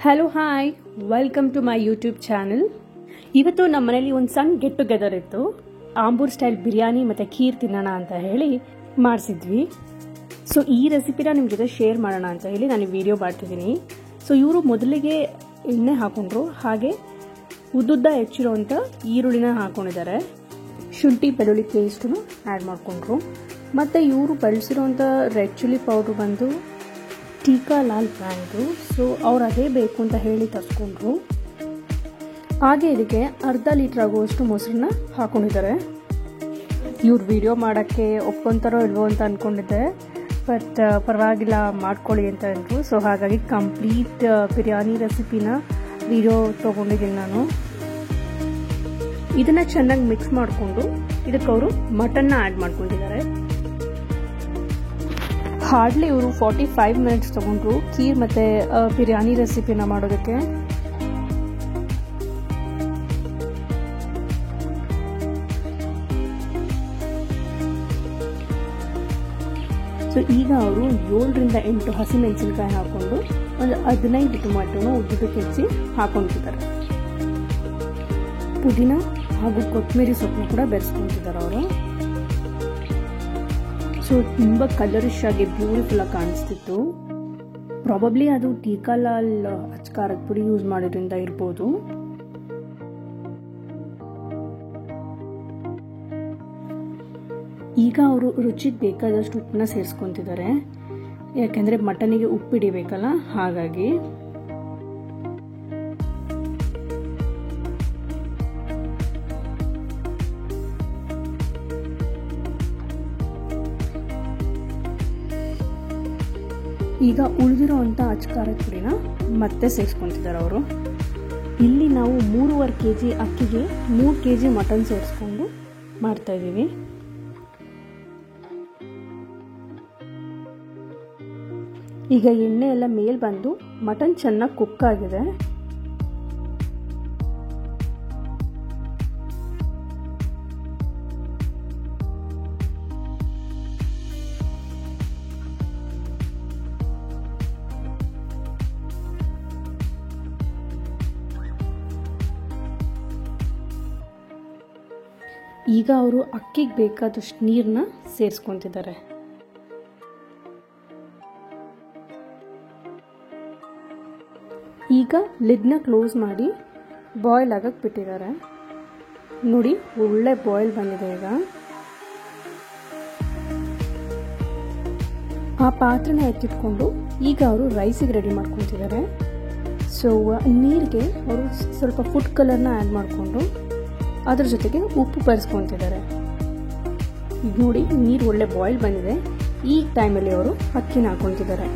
Hello hi welcome to my YouTube channel. ಇವತ್ತು ನಮ್ಮ ಮನೇಲಿ ಒಂದು ಸಣ್ಣ ಗೆಟ್ ಟುಗೆದರ್ ಇತ್ತು. ಆಂಬೂರ್ ಸ್ಟೈಲ್ ಬಿರಿಯಾನಿ ಮತ್ತು ಖೀರ್ ತಿನ್ನೋಣ ಅಂತ ಹೇಳಿ ಮಾಡಿಸಿದ್ವಿ. ಸೊ ಈ ರೆಸಿಪಿನ ನಿಮ್ಮ ಜೊತೆ ಶೇರ್ ಮಾಡೋಣ ಅಂತ ಹೇಳಿ ನಾನು ವಿಡಿಯೋ ಮಾಡ್ತಿದ್ದೀನಿ. ಸೊ ಇವರು ಮೊದಲಿಗೆ ಎಣ್ಣೆ ಹಾಕೊಂಡ್ರು, ಹಾಗೆ ಉದ್ದುದ್ದ ಹೆಚ್ಚಿರೋಂಥ ಈರುಳ್ಳಿನ ಹಾಕೊಂಡಿದ್ದಾರೆ. ಶುಂಠಿ ಬೆಳ್ಳುಳ್ಳಿ ಪೇಸ್ಟನ್ನು ಆ್ಯಡ್ ಮಾಡಿಕೊಂಡ್ರು. ಮತ್ತು ಇವರು ಬಳಸಿರೋಂಥ ರೆಡ್ ಚಿಲ್ಲಿ ಪೌಡ್ರು ಬಂದು ಟೀಕಾ ಲಾಲ್ ಬ್ರ್ಯಾಂಡು. ಸೊ ಅವ್ರು ಅದೇ ಬೇಕು ಅಂತ ಹೇಳಿ ತರಿಸ್ಕೊಂಡ್ರು. ಹಾಗೆ ಇದಕ್ಕೆ ಅರ್ಧ ಲೀಟ್ರ್ ಆಗುವಷ್ಟು ಮೊಸರನ್ನ ಹಾಕೊಂಡಿದ್ದಾರೆ. ಇವ್ರು ವಿಡಿಯೋ ಮಾಡೋಕ್ಕೆ ಒಪ್ಕೊತಾರೋ ಇಲ್ವೋ ಅಂತ ಅಂದ್ಕೊಂಡಿದ್ದೆ, ಬಟ್ ಪರವಾಗಿಲ್ಲ ಮಾಡ್ಕೊಳ್ಳಿ ಅಂತ ಅಂದರು. ಸೊ ಹಾಗಾಗಿ ಕಂಪ್ಲೀಟ್ ಬಿರಿಯಾನಿ ರೆಸಿಪಿನ ವಿಡಿಯೋ ತೊಗೊಂಡಿದ್ದೀನಿ ನಾನು. ಇದನ್ನು ಚೆನ್ನಾಗಿ ಮಿಕ್ಸ್ ಮಾಡಿಕೊಂಡು ಇದಕ್ಕೆ ಅವರು ಮಟನ್ನ ಆ್ಯಡ್ ಮಾಡ್ಕೊಂಡಿದ್ದಾರೆ. ಹಾರ್ಡ್ಲಿ ಇವರು 45 ಮಿನಿಟ್ಸ್ ತೊಗೊಂಡ್ರು ಖೀರ್ ಮತ್ತು ಬಿರಿಯಾನಿ ರೆಸಿಪಿನ ಮಾಡೋದಕ್ಕೆ. ಸೊ ಈಗ ಅವರು 7ರಿಂದ 8 ಹಸಿಮೆಣಸಿನಕಾಯಿ ಹಾಕೊಂಡು ಒಂದು 15 ಟೊಮ್ಯಾಟೋನ ಉದ್ದಕ್ಕೆ ಹೆಚ್ಚಿ ಹಾಕೊಂಡಿದ್ದಾರೆ. ಪುದೀನ ಹಾಗೂ ಕೊತ್ತಂಬರಿ ಸೊಪ್ಪನ್ನು ಕೂಡ ಬೆರೆಸ್ಕೊತಿದ್ದಾರೆ ಅವರು. ಸೊ ತುಂಬ ಕಲರಿಶ್ ಆಗಿ ಬ್ಯೂಟಿಫುಲ್ ಆಗಿ ಕಾಣಿಸ್ತಿತ್ತು. ಪ್ರಾಬಬ್ಲಿ ಅದು ಟೀಕಾ ಲಾಲ್ ಅಚ್ಕಾರದ ಪುಡಿ ಯೂಸ್ ಮಾಡೋದ್ರಿಂದ ಇರ್ಬೋದು. ಈಗ ಅವರು ರುಚಿಗೆ ಬೇಕಾದಷ್ಟು ಉಪ್ಪನ್ನ ಸೇರಿಸ್ಕೊತಿದ್ದಾರೆ, ಯಾಕೆಂದರೆ ಮಟನಿಗೆ ಉಪ್ಪು ಹಿಡಿಬೇಕಲ್ಲ, ಹಾಗಾಗಿ. ಈಗ ಉಳಿದಿರೋವಂಥ ಅಚ್ಕಾರದ ಪುಡಿನ ಮತ್ತೆ ಸೇರಿಸ್ಕೊತಿದ್ದಾರೆ ಅವರು. ಇಲ್ಲಿ ನಾವು 3.5 kg ಅಕ್ಕಿಗೆ 3 kg ಮಟನ್ ಸೇರಿಸ್ಕೊಂಡು ಮಾಡ್ತಾಯಿದ್ದೀವಿ. ಈಗ ಎಣ್ಣೆ ಎಲ್ಲ ಮೇಲೆ ಬಂದು ಮಟನ್ ಚೆನ್ನಾಗಿ ಕುಕ್ ಆಗಿದೆ. ಈಗ ಅವರು ಅಕ್ಕಿಗೆ ಬೇಕಾದಷ್ಟು ನೀರನ್ನ ಸೇರಿಸ್ಕೊತಿದ್ದಾರೆ. ಈಗ ಲಿಡ್ನ ಕ್ಲೋಸ್ ಮಾಡಿ ಬಾಯ್ಲ್ ಆಗಕ್ಕೆ ಬಿಟ್ಟಿದ್ದಾರೆ. ನೋಡಿ, ಒಳ್ಳೆ ಬಾಯ್ಲ್ ಬಂದಿದೆ. ಈಗ ಆ ಪಾತ್ರೆನ ಎತ್ತಿಟ್ಕೊಂಡು ಈಗ ಅವರು ರೈಸಿಗೆ ರೆಡಿ ಮಾಡ್ಕೊತಿದ್ದಾರೆ. ಸೊ ನೀರಿಗೆ ಅವರು ಸ್ವಲ್ಪ ಫುಡ್ ಕಲರ್ನ ಆ್ಯಡ್ ಮಾಡಿಕೊಂಡು ಅದ್ರ ಜೊತೆಗೆ ಉಪ್ಪು ಬೆರೆಸ್ಕೊತಿದ್ದಾರೆ. ಈಗ ನೋಡಿ, ನೀರು ಒಳ್ಳೆ ಬಾಯ್ಲ್ ಬಂದಿದೆ. ಈ ಟೈಮಲ್ಲಿ ಅವರು ಅಕ್ಕಿನ ಹಾಕೊತಿದ್ದಾರೆ.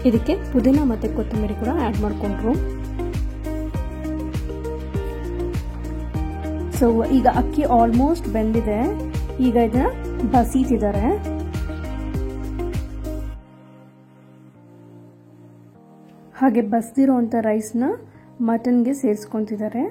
ಇದಕ್ಕೆ ಪುದೀನ ಮತ್ತು ಕೊತ್ತಂಬರಿ ಕೂಡ ಆ್ಯಡ್ ಮಾಡಿಕೊಂಡ್ರು. ಸೊ ಈಗ ಅಕ್ಕಿ ಆಲ್ಮೋಸ್ಟ್ ಬೆಂದಿದೆ. ಈಗ ಇದನ್ನ ಬಸೀತಿದ್ದಾರೆ. ಹಾಗೆ ಬಸ್ದಿರೋಂಥ ರೈಸ್ನ ಮಟನ್ಗೆ ಸೇರಿಸ್ಕೊತಿದ್ದಾರೆ.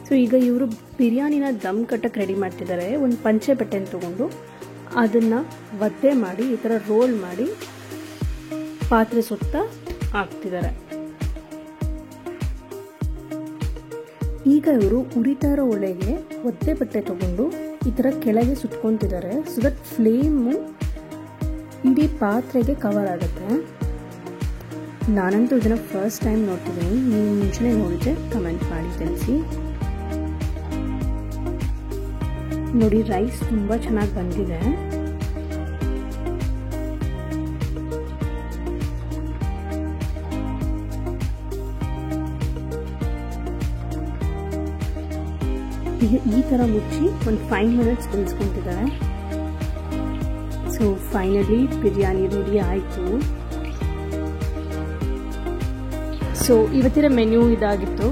ಸೊ ಈಗ ಇವರು ಬಿರಿಯಾನಿನ ದಮ್ ಕಟ್ಟಕ್ಕೆ ರೆಡಿ ಮಾಡ್ತಿದ್ದಾರೆ. ಒಂದು ಪಂಚೆ ಬಟ್ಟೆನ ತಗೊಂಡು ಅದನ್ನು ಒದ್ದೆ ಮಾಡಿ ಈ ಥರ ರೋಲ್ ಮಾಡಿ ಪಾತ್ರೆ ಸುತ್ತ ಹಾಕ್ತಿದ್ದಾರೆ. ಈಗ ಇವರು ಉರಿತಾ ಇರೋ ಒಲೆಗೆ ಒದ್ದೆ ಬಟ್ಟೆ ತಗೊಂಡು ಈ ಥರ ಕೆಳಗೆ ಸುಟ್ಕೊತಿದ್ದಾರೆ. ಸೊ ದಟ್ ಫ್ಲೇಮು ಇಡೀ ಪಾತ್ರೆಗೆ ಕವರ್ ಆಗುತ್ತೆ. ನಾನಂತೂ ಇದನ್ನು ಫಸ್ಟ್ ಟೈಮ್ ನೋಡ್ತಿದ್ದೀನಿ. ನೀವು ಮುಂಚೆನೇ ನೋಡಿದ್ರೆ ಕಮೆಂಟ್ ಮಾಡಿ ತಿಳಿಸಿ. ನೋಡಿ, ರೈಸ್ ತುಂಬ ಚೆನ್ನಾಗಿ ಬಂದಿದೆ. ಈಗ ಈ ಥರ ಮುಚ್ಚಿ ಒಂದು 5 ಮಿನಿಟ್ಸ್ ಬೇಯಿಸ್ಕೊತಿದ್ದಾರೆ. ಸೊ ಫೈನಲಿ ಬಿರಿಯಾನಿ ರೆಡಿ ಆಯಿತು. ಸೊ ಇವತ್ತಿನ ಮೆನ್ಯೂ ಇದಾಗಿತ್ತು.